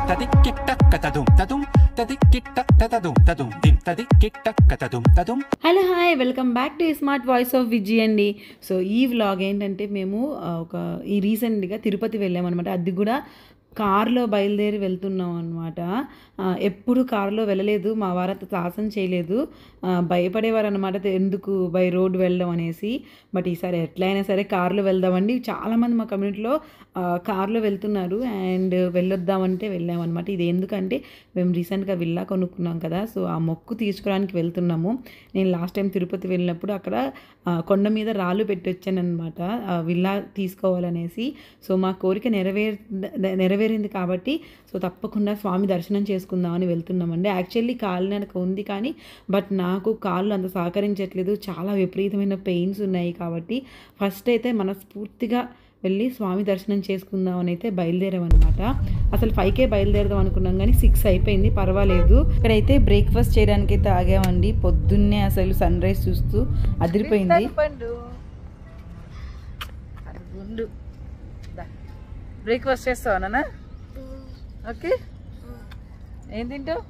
తదిక్కిట్టక్కతదుం తదుం తదిక్కిట్టతదుం తదుం దిం తదిక్కిట్టక్కతదుం తదుం. Hello hi, welcome back to smart voice of Viji అండి. సో ఈ వ్లాగ్ ఏంటంటే మేము రీసెంట్గా తిరుపతి వెళ్ళామన్నమాట. అది కూడా కార్లో బయలుదేరి వెళ్తున్నాం అనమాట. ఎప్పుడు కార్లో వెళ్ళలేదు, మా వారంత సాహసం చేయలేదు, భయపడేవారు అనమాట ఎందుకు బై రోడ్ వెళ్ళడం అనేసి. బట్ ఈసారి ఎట్లయినా సరే కార్లో వెళ్దామండి. చాలామంది మా కమ్యూనిటీలో కార్లో వెళ్తున్నారు అండ్ వెళ్ళొద్దామంటే వెళ్ళామన్నమాట. ఇది ఎందుకంటే మేము రీసెంట్గా విల్లా కొనుక్కున్నాం కదా, సో ఆ మొక్కు తీసుకోవడానికి వెళ్తున్నాము. నేను లాస్ట్ టైం తిరుపతి వెళ్ళినప్పుడు అక్కడ కొండ మీద రాళ్ళు పెట్టి వచ్చానమాట విల్లా తీసుకోవాలనేసి. సో మా కోరిక నెరవేరింది కాబట్టి సో తప్పకుండా స్వామి దర్శనం చేసుకుందామని వెళ్తున్నామండి. యాక్చువల్లీ కాలినడక ఉంది కానీ బట్ నాకు కాళ్ళు అంత సహకరించట్లేదు, చాలా విపరీతమైన పెయిన్స్ ఉన్నాయి. కాబట్టి ఫస్ట్ అయితే మనస్ఫూర్తిగా వెళ్ళి స్వామి దర్శనం చేసుకుందామని అయితే బయలుదేరామన్నమాట. అసలు 5కే బయలుదేరదాం అనుకున్నాం కానీ 6 అయిపోయింది, పర్వాలేదు. ఇక్కడైతే బ్రేక్ఫాస్ట్ చేయడానికి అయితే ఆగామండి. పొద్దున్నే అసలు సన్ రైజ్ చూస్తూ అదిరిపోయింది. బ్రేక్ఫాస్ట్ చేస్తావా? ఓకే, ఏం తింటావు?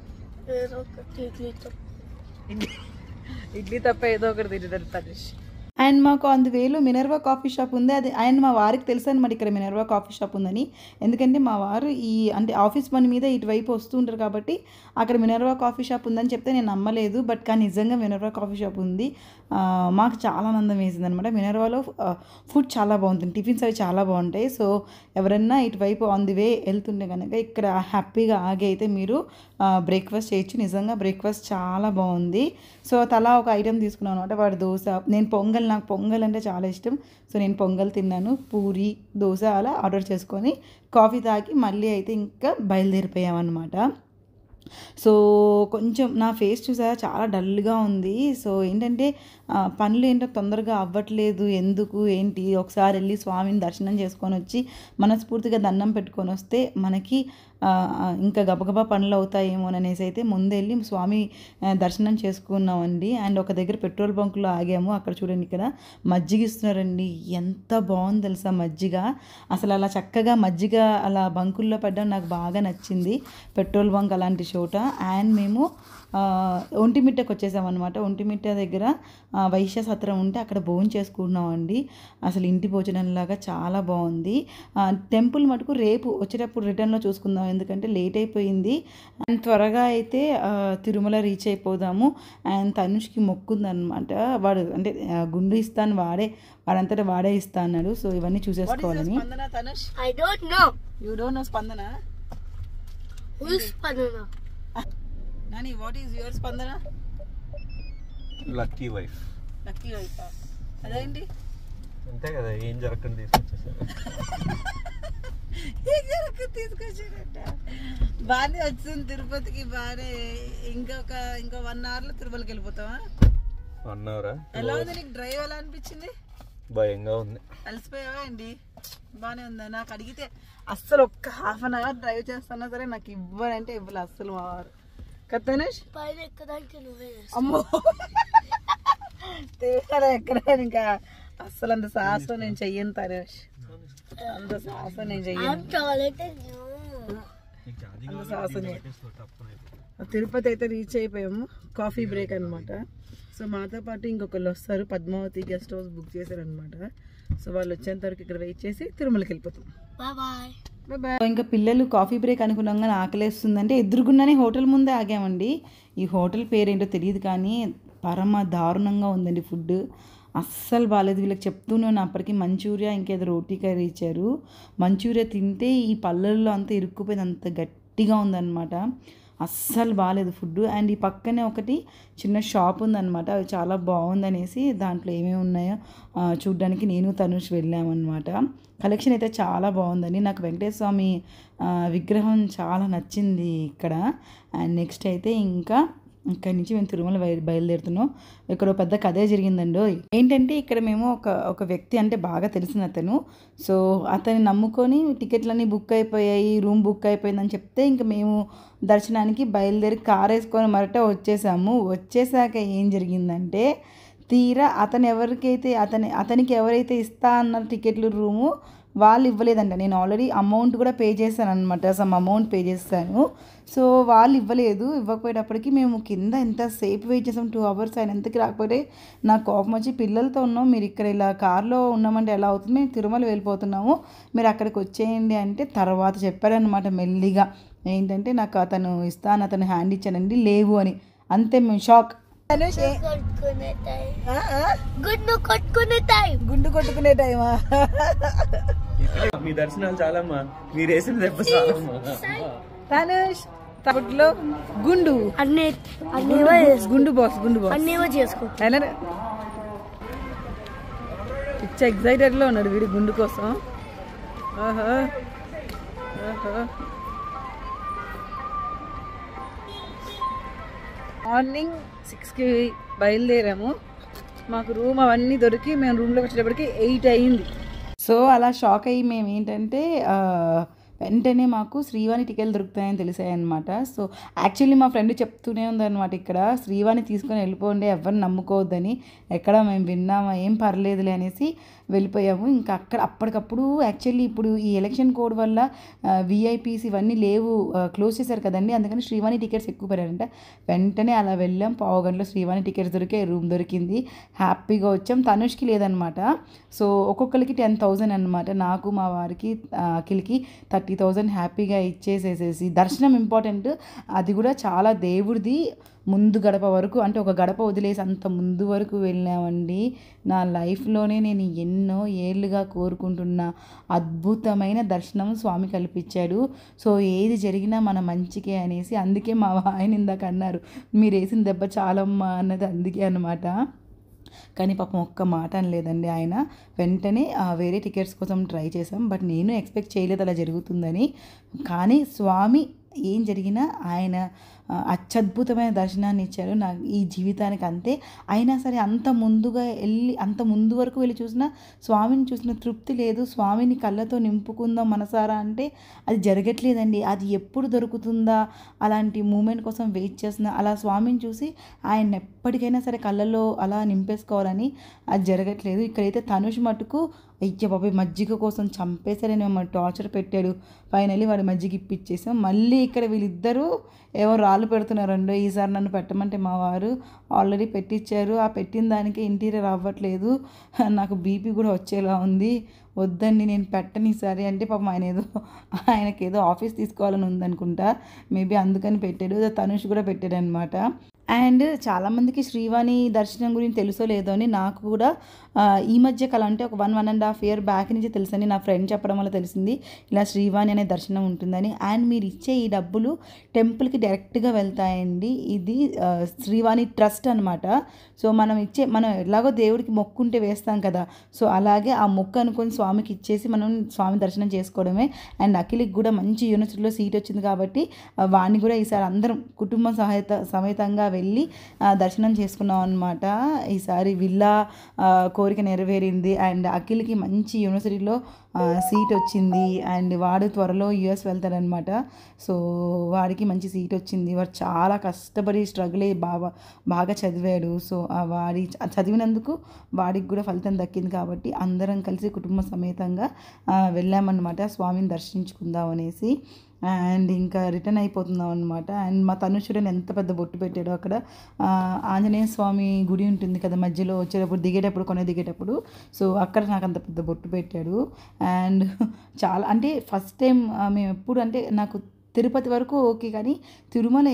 ఇడ్లీ తప్ప ఏదో ఒకటి తింటారు తనేష్. అండ్ మాకు అందువేలో మినర్వా కాఫీ షాప్ ఉంది. అది అండ్ మా వారికి తెలుసు అనమాట ఇక్కడ మినర్వా కాఫీ షాప్ ఉందని. ఎందుకంటే మా వారు అంటే ఆఫీస్ పని మీద ఇటువైపు వస్తూ ఉంటారు కాబట్టి అక్కడ మినర్వా కాఫీ షాప్ ఉందని చెప్తే నేను నమ్మలేదు. బట్ కానీ నిజంగా మినర్వా కాఫీ షాప్ ఉంది. మాకు చాలా ఆనందం వేసింది అనమాట. మినర్వాలో ఫుడ్ చాలా బాగుంటుంది, టిఫిన్స్ అవి చాలా బాగుంటాయి. సో ఎవరన్నా ఇటువైపు ఆన్ ది వే వెళ్తుంటే కనుక ఇక్కడ హ్యాపీగా ఆగి అయితే మీరు బ్రేక్ఫాస్ట్ చేయొచ్చు. నిజంగా బ్రేక్ఫాస్ట్ చాలా బాగుంది. సో తలా ఒక ఐటెం తీసుకున్నాను అనమాట. వాడు దోశ, నాకు పొంగల్ అంటే చాలా ఇష్టం. సో నేను పొంగల్ తిన్నాను, పూరి, దోశ అలా ఆర్డర్ చేసుకొని కాఫీ తాగి మళ్ళీ అయితే ఇంకా బయలుదేరిపోయామన్నమాట. సో కొంచెం నా ఫేస్ చూసారా చాలా డల్గా ఉంది. సో ఏంటంటే పనులు ఏంటో తొందరగా అవ్వట్లేదు, ఎందుకు ఏంటి, ఒకసారి వెళ్ళి స్వామిని దర్శనం చేసుకొని వచ్చి మనస్ఫూర్తిగా దండం పెట్టుకొని వస్తే మనకి ఇంకా గబగబా పనులు అవుతాయేమో అనేసి అయితే ముందెళ్ళి స్వామి దర్శనం చేసుకున్నామండి. అండ్ ఒక దగ్గర పెట్రోల్ బంకులో ఆగాము. అక్కడ చూడండి, ఇక్కడ మజ్జిగ ఇస్తున్నారండి. ఎంత బాగుంది తెలుసా మజ్జిగ. అసలు అలా చక్కగా మజ్జిగ అలా బంకుల్లో పడ్డం నాకు బాగా నచ్చింది, పెట్రోల్ బంక్ అలాంటి చోట. అండ్ మేము ఒంటిమిట్టకు వచ్చేసామన్నమాట. ఒంటిమిట్ట దగ్గర వైశ్య సత్రం ఉంటే అక్కడ భోజనం చేసుకుంటున్నామండి. అసలు ఇంటి భోజనంలాగా చాలా బాగుంది. టెంపుల్ మటుకు రేపు వచ్చేటప్పుడు రిటర్న్లో చూసుకుందాం, ఎందుకంటే లేట్ అయిపోయింది. అండ్ త్వరగా అయితే తిరుమల రీచ్ అయిపోదాము. అండ్ తనుష్కి మొక్కుందనమాట. వాడు అంటే గుండు ఇస్తాను, వాడంతటా వాడే ఇస్తా అన్నాడు. సో ఇవన్నీ చూసేసుకోవాలని. Nani, what is your Spandana? Lucky wife. Lucky wife అదేంటి? అంతే కదా, ఏం జరగకుండా తీసుకొచ్చేసారు. ఏం జరగకుండా తీసుకొచ్చారట. బాగానే వచ్చింది తిరుపతికి, బాగానే. ఇంకో 1 hourలో తిరుమలకి వెళ్ళిపోతావా? 1 hour? ఎలా ఉంది నీకు? డ్రైవ్ ఎలా అనిపించింది? భయంగా ఉంది. అలసిపోయావా అండి? బాగానే ఉందా? నాకు అడిగితే అస్సలు ఒక్క 1/2 hour డ్రైవ్ చేస్తున్నా సరే నాకు ఇవ్వాలంటే ఇవ్వాలి అస్సలు మా వారు. కత్తనేష్ అమ్మో ఎక్కడ ఇంకా అస్సలు అంత సాహసం నేను చెయ్యను తనేష్, అంత సాహసం నేను చెయ్యను, అంత సాహసం. తిరుపతి అయితే రీచ్ అయిపోయాము. కాఫీ బ్రేక్ అనమాట. సో మాతో పాటు ఇంకొకళ్ళు వస్తారు, పద్మావతి గెస్ట్ హౌస్ బుక్ చేశారనమాట. సో వాళ్ళు వచ్చేంత వరకు ఇక్కడ వెయిట్ చేసి తిరుమలకి వెళ్ళిపోతాం. ఇంకా పిల్లలు కాఫీ బ్రేక్ అనుకున్నాం కానీ ఆకలేస్తుందంటే ఎదురుగున్నానే హోటల్ ముందే ఆగామండి. ఈ హోటల్ పేరేంటో తెలియదు కానీ పరమ దారుణంగా ఉందండి ఫుడ్. అస్సలు బాగాలేదు. వీళ్ళకి చెప్తూనే అప్పటికి మంచూరియా ఇంకేదో రోటీ కర్రీ ఇచ్చారు. మంచూరియా తింటే ఈ పళ్ళల్లో అంతా ఇరుక్కుపోయింది, అంత గట్టిగా ఉందన్నమాట. అస్సలు బాగాలేదు ఫుడ్. అండ్ ఈ పక్కనే ఒకటి చిన్న షాప్ ఉందన్నమాట, అది చాలా బాగుందనేసి దాంట్లో ఏమేమి ఉన్నాయో చూడ్డానికి నేను తనుష్ వెళ్ళామన్నమాట. కలెక్షన్ అయితే చాలా బాగుందండి. నాకు వెంకటేశ్వర స్వామి విగ్రహం చాలా నచ్చింది ఇక్కడ. అండ్ నెక్స్ట్ అయితే ఇంకా ఇక్కడి నుంచి మేము తిరుమల బయలుదేరుతున్నాం. ఇక్కడ పెద్ద కథే జరిగిందండి. ఏంటంటే ఇక్కడ మేము ఒక వ్యక్తి అంటే బాగా తెలిసిన అతను. సో అతన్ని నమ్ముకొని టికెట్లన్నీ బుక్ అయిపోయాయి, రూమ్ బుక్ అయిపోయిందని చెప్తే ఇంకా మేము దర్శనానికి బయలుదేరి కార్ వేసుకొని మరట వచ్చేసాము. వచ్చేసాక ఏం జరిగిందంటే తీరా అతనికి ఎవరైతే ఇస్తా అన్న టికెట్లు రూము వాళ్ళు ఇవ్వలేదంట. నేను ఆల్రెడీ అమౌంట్ కూడా పే చేశాను అనమాట, సమ్ అమౌంట్ పే చేస్తాను. సో వాళ్ళు ఇవ్వలేదు. ఇవ్వకపోయేటప్పటికి మేము కింద ఎంతసేపు వెయిట్ చేసాం, 2 hours ఆయన ఎంతకి రాకపోతే నాకు కోపం వచ్చి, పిల్లలతో ఉన్నాం, మీరు ఇక్కడ ఇలా కార్లో ఉన్నామంటే ఎలా అవుతుంది, మేము తిరుమల వెళ్ళిపోతున్నాము, మీరు అక్కడికి వచ్చేయండి అంటే తర్వాత చెప్పారనమాట మెల్లిగా. ఏంటంటే నాకు అతను ఇస్తాను, అతను హ్యాండ్ ఇచ్చానండి, లేవు అని. అంతే మేము షాక్. గుండు కొట్టుకునే టైమా? మీ దర్శనాలు చాలమ్మా, మీరు వేసిన దెబ్బ చాలమ్మా. తనుష్ తప్పట్లో గుండు గుండు బాస్ చేసుకో. పిచ్చ ఎగ్జైటెడ్ లో ఉన్నాడు వీడి గుండు కోసం. ఆహా మార్నింగ్ 6కి బయలుదేరాము. మాకు రూమ్ అవన్నీ దొరికి మేము రూమ్లోకి వచ్చేటప్పటికి 8 అయింది. సో అలా షాక్ అయ్యి మేము ఏంటంటే వెంటనే మాకు శ్రీవాణి టికెట్లు దొరుకుతాయని తెలిసాయన్నమాట. సో యాక్చువల్లీ మా ఫ్రెండ్ చెప్తూనే ఉందన్నమాట, ఇక్కడ శ్రీవాణి తీసుకొని వెళ్ళిపోండి, ఎవరిని నమ్ముకోవద్దని. ఎక్కడ మేము విన్నామా, ఏం పర్లేదులే అనేసి వెళ్ళిపోయాము. ఇంకా అక్కడ అప్పటికప్పుడు యాక్చువల్లీ ఇప్పుడు ఈ ఎలక్షన్ కోడ్ వల్ల విఐపీస్ ఇవన్నీ లేవు, క్లోజ్ చేశారు కదండి, అందుకని శ్రీవాణి టికెట్స్ ఎక్కువ పడారంట. వెంటనే అలా వెళ్ళాం, పావు గంటలో శ్రీవాణి టికెట్స్ దొరికే, రూమ్ దొరికింది, హ్యాపీగా వచ్చాం. తనుష్కి లేదనమాట. సో ఒక్కొక్కరికి 10,000 అనమాట, నాకు మా వారికి అఖిల్కి 30,000 హ్యాపీగా ఇచ్చేసేసేసి. దర్శనం ఇంపార్టెంట్, అది కూడా చాలా దేవుడిది. ముందు గడప వరకు, అంటే ఒక గడప వదిలేసి అంత ముందు వరకు వెళ్ళామండి. నా లైఫ్లోనే నేను ఎన్నో ఏళ్ళుగా కోరుకుంటున్న అద్భుతమైన దర్శనం స్వామి కల్పించాడు. సో ఏది జరిగినా మన మంచికే అనేసి. అందుకే మా ఆయన ఇందాక అన్నారు, మీరు వేసిన దెబ్బ చాలమ్మా అన్నది అందుకే అనమాట. కానీ పాపం ఒక్క మాట అనలేదండి ఆయన. వెంటనే వేరే టికెట్స్ కోసం ట్రై చేసాం, బట్ నేను ఎక్స్పెక్ట్ చేయలేదు అలా జరుగుతుందని. కానీ స్వామి ఏం జరిగినా ఆయన అత్యద్భుతమైన దర్శనాన్ని ఇచ్చారు నాకు ఈ జీవితానికి. అంతే. అయినా సరే అంత ముందు వరకు వెళ్ళి చూసినా స్వామిని చూసిన తృప్తి లేదు. స్వామిని కళ్ళతో నింపుకుందాం మనసారా అంటే అది జరగట్లేదండి. అది ఎప్పుడు దొరుకుతుందా అలాంటి మూమెంట్ కోసం వెయిట్ చేస్తున్నా. అలా స్వామిని చూసి ఆయన ఎప్పటికైనా సరే కళ్ళల్లో అలా నింపేసుకోవాలని అది జరగట్లేదు. ఇక్కడైతే తనుష్ మటుకు అయ్య బాబాయ్ మజ్జిగ కోసం చంపేశారని మమ్మల్ని టార్చర్ పెట్టాడు. ఫైనల్లీ వాడు మజ్జిగ ఇప్పించేసాం. మళ్ళీ ఇక్కడ వీళ్ళిద్దరూ ఏవో రాళ్ళు పెడుతున్నారండో. ఈసారి నన్ను పెట్టమంటే మా వారు ఆల్రెడీ పెట్టించారు. ఆ పెట్టిన దానికే ఇంటీరియర్ అవ్వట్లేదు, నాకు బీపీ కూడా వచ్చేలా ఉంది. వద్దండి నేను పెట్టని ఈసారి అంటే పాపం ఆయనకేదో ఆఫీస్ తీసుకోవాలని ఉందనుకుంటా, మేబీ అందుకని పెట్టాడు. తనుష్ కూడా పెట్టాడు అనమాట. అండ్ చాలామందికి శ్రీవాణి దర్శనం గురించి తెలుసో లేదో అని నాకు కూడా ఈ మధ్య కాలం అంటే ఒక 1.5 year బ్యాక్ నుంచి తెలుసని నా ఫ్రెండ్ చెప్పడం వల్ల తెలిసింది ఇలా శ్రీవాణి అనే దర్శనం ఉంటుందని. అండ్ మీరు ఇచ్చే ఈ డబ్బులు టెంపుల్కి డైరెక్ట్గా వెళ్తాయండి. ఇది శ్రీవాణి ట్రస్ట్ అనమాట. సో మనం ఎలాగో దేవుడికి మొక్కుంటే వేస్తాం కదా, సో అలాగే ఆ మొక్కు అనుకొని స్వామికి ఇచ్చేసి మనం స్వామి దర్శనం చేసుకోవడమే. అండ్ అఖిల్కి కూడా మంచి యూనివర్సిటీలో సీట్ వచ్చింది కాబట్టి వాడిని కూడా ఈసారి అందరం కుటుంబం సమేతంగా వెళ్ళి దర్శనం చేసుకున్నాం అనమాట. ఈసారి విల్లా కోరిక నెరవేరింది. అండ్ అఖిల్కి మంచి యూనివర్సిటీలో సీట్ వచ్చింది. అండ్ వాడు త్వరలో US వెళ్తాడనమాట. సో వాడికి మంచి సీట్ వచ్చింది. వాడు చాలా కష్టపడి స్ట్రగుల్ అయ్యి బాగా చదివాడు. సో వాడి చదివినందుకు వాడికి కూడా ఫలితం దక్కింది కాబట్టి అందరం కలిసి కుటుంబ సమేతంగా వెళ్ళామన్నమాట స్వామిని దర్శించుకుందాం అనేసి. అండ్ ఇంకా రిటర్న్ అయిపోతున్నాం అనమాట. అండ్ మా తనుషుడని ఎంత పెద్ద బొట్టు పెట్టాడో అక్కడ. ఆంజనేయ స్వామి గుడి ఉంటుంది కదా మధ్యలో వచ్చేటప్పుడు దిగేటప్పుడు సో అక్కడ నాకు అంత పెద్ద బొట్టు పెట్టాడు. అండ్ చాలా అంటే ఫస్ట్ టైం మేము ఎప్పుడు అంటే నాకు తిరుపతి వరకు ఓకే, కానీ తిరుమల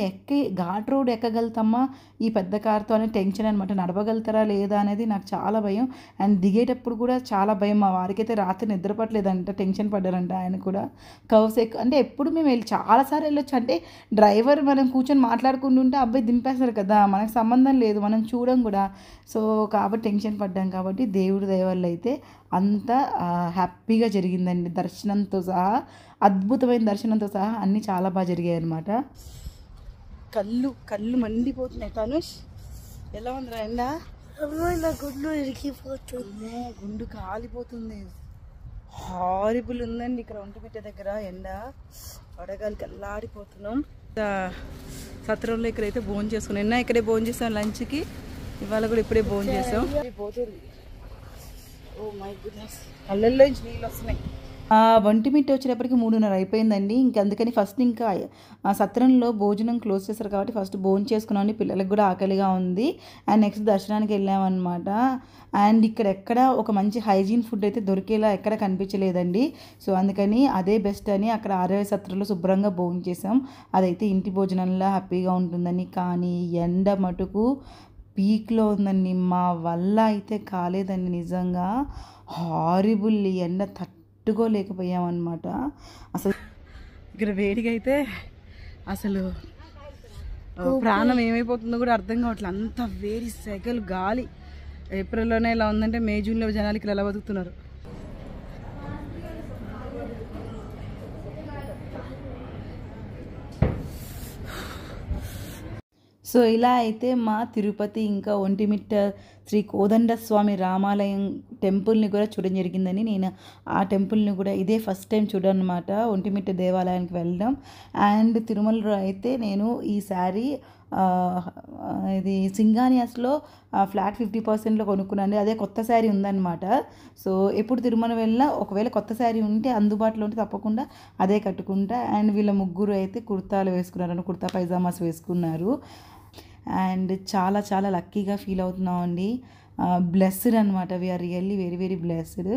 ఘాట్ రోడ్ ఎక్కగలుగుతామా ఈ పెద్ద కార్తో అనే టెన్షన్ అనమాట. నడపగలుగుతారా లేదా అనేది నాకు చాలా భయం. అండ్ దిగేటప్పుడు కూడా చాలా భయం. మా వారికైతే రాత్రి నిద్రపట్టలేదంట, టెన్షన్ పడ్డారంట ఆయన కూడా. కర్వ్స్ అంటే ఎప్పుడు మేము చాలాసార్లు వెళ్ళొచ్చు. అంటే డ్రైవర్ మనం కూర్చొని మాట్లాడుకుంటుంటే అబ్బాయి దింపేస్తారు కదా, మనకు సంబంధం లేదు, మనం చూడం కూడా. సో కాబట్టి టెన్షన్ పడ్డాం. కాబట్టి దేవుడి దయ వల్ల అయితే అంతా హ్యాపీగా జరిగిందండి. దర్శనంతో సహా అద్భుతమైన దర్శనంతో సహా అన్నీ చాలా బాగా జరిగాయి అనమాట. కళ్ళు మండిపోతున్నాయి. తనుష్ ఎలా ఉందిరా ఎండ? గుండు ఇరిగిపోతుంది, గుండు కాలిపోతుంది. హారిబుల్ ఉందండి ఇక్కడ ఒంటిమిట్ట దగ్గర ఎండ. వడగాలికి అల్లాడిపోతున్నాం. సత్రంలో ఇక్కడైతే భోజనం చేసుకున్నాం. నిన్న ఇక్కడే భోజనం చేసాం లంచ్కి, ఇవాళ కూడా ఇప్పుడే భోజనం చేసాం. పోతుంది. ఓ మై గుడ్నెస్, కళ్ళల్లో నుంచి నీళ్ళు వస్తున్నాయి. ఒంటిమిట్ట వచ్చేటప్పటికి 3:30 అయిపోయిందండి. ఇంక అందుకని ఫస్ట్ ఇంకా సత్రంలో భోజనం క్లోజ్ చేశారు కాబట్టి ఫస్ట్ భోజనం చేసుకున్నామండి. పిల్లలకి కూడా ఆకలిగా ఉంది. అండ్ నెక్స్ట్ దర్శనానికి వెళ్ళామన్నమాట. అండ్ ఇక్కడ ఎక్కడ ఒక మంచి హైజీన్ ఫుడ్ అయితే దొరికేలా ఎక్కడ కనిపించలేదండి. సో అందుకని అదే బెస్ట్ అని అక్కడ ఆర్యవైశ్య సత్రంలో శుభ్రంగా భోజనం చేసాం. అదైతే ఇంటి భోజనంలా హ్యాపీగా ఉంటుందని. కానీ ఎండ మటుకు పీక్లో ఉందండి. మా వల్ల అయితే కాలేదండి నిజంగా. హారిబుల్ ఎండ తట్టుకోలేకపోయామన్నమాట. అసలు ఇక్కడ వేడిగా అయితే అసలు ప్రాణం ఏమైపోతుందో కూడా అర్థం కావట్లేదు. అంత వేడి సెగలు గాలి. ఏప్రిల్లోనే ఇలా ఉందంటే మే జూన్లో జనాలకి ఇలా బతుకుతున్నారు. సో ఇలా అయితే మా తిరుపతి ఇంకా ఒంటిమిట్ట శ్రీ కోదండ స్వామి రామాలయం టెంపుల్ని కూడా చూడడం జరిగిందని. నేను ఆ టెంపుల్ని కూడా ఇదే ఫస్ట్ టైం చూడనమాట, ఒంటిమిట్ట దేవాలయానికి వెళ్ళడం. అండ్ తిరుమలలో అయితే నేను ఈసారి ఇది సింగానియాస్లో ఫ్లాట్ 50%లో కొనుక్కున్నాను. అదే కొత్త శారీ ఉందన్నమాట. సో ఎప్పుడు తిరుమల వెళ్ళినా ఒకవేళ కొత్త శారీ ఉంటే అందుబాటులో ఉంటే తప్పకుండా అదే కట్టుకుంటా. అండ్ వీళ్ళ ముగ్గురు అయితే కుర్తాలు వేసుకున్నారు, కుర్తా పైజామాస్ వేసుకున్నారు. అండ్ చాలా చాలా లక్కీగా ఫీల్ అవుతున్నామండి. బ్లెస్డ్ అనమాట. We are really very very blessed.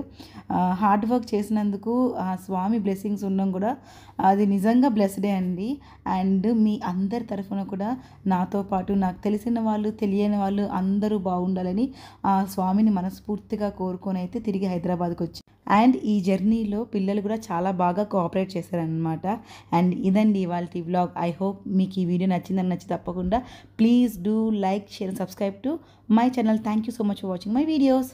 Hard work చేసినందుకు ఆ స్వామి బ్లెస్సింగ్స్ ఉండడం కూడా అది నిజంగా బ్లెస్డే అండి. అండ్ మీ అందరి తరఫున కూడా నాతో పాటు నాకు తెలిసిన వాళ్ళు తెలియని వాళ్ళు అందరూ బాగుండాలని ఆ స్వామిని మనస్ఫూర్తిగా కోరుకొని అయితే తిరిగి హైదరాబాద్కి వచ్చి అండ్ ఈ జర్నీలో పిల్లలు కూడా చాలా బాగా కోఆపరేట్ చేశారనమాట. అండ్ ఇదండి ఇవాల్టి వ్లాగ్. ఐ హోప్ మీకు ఈ వీడియో నచ్చి తప్పకుండా please do like, share, subscribe to my channel. Thank you so much for watching my videos.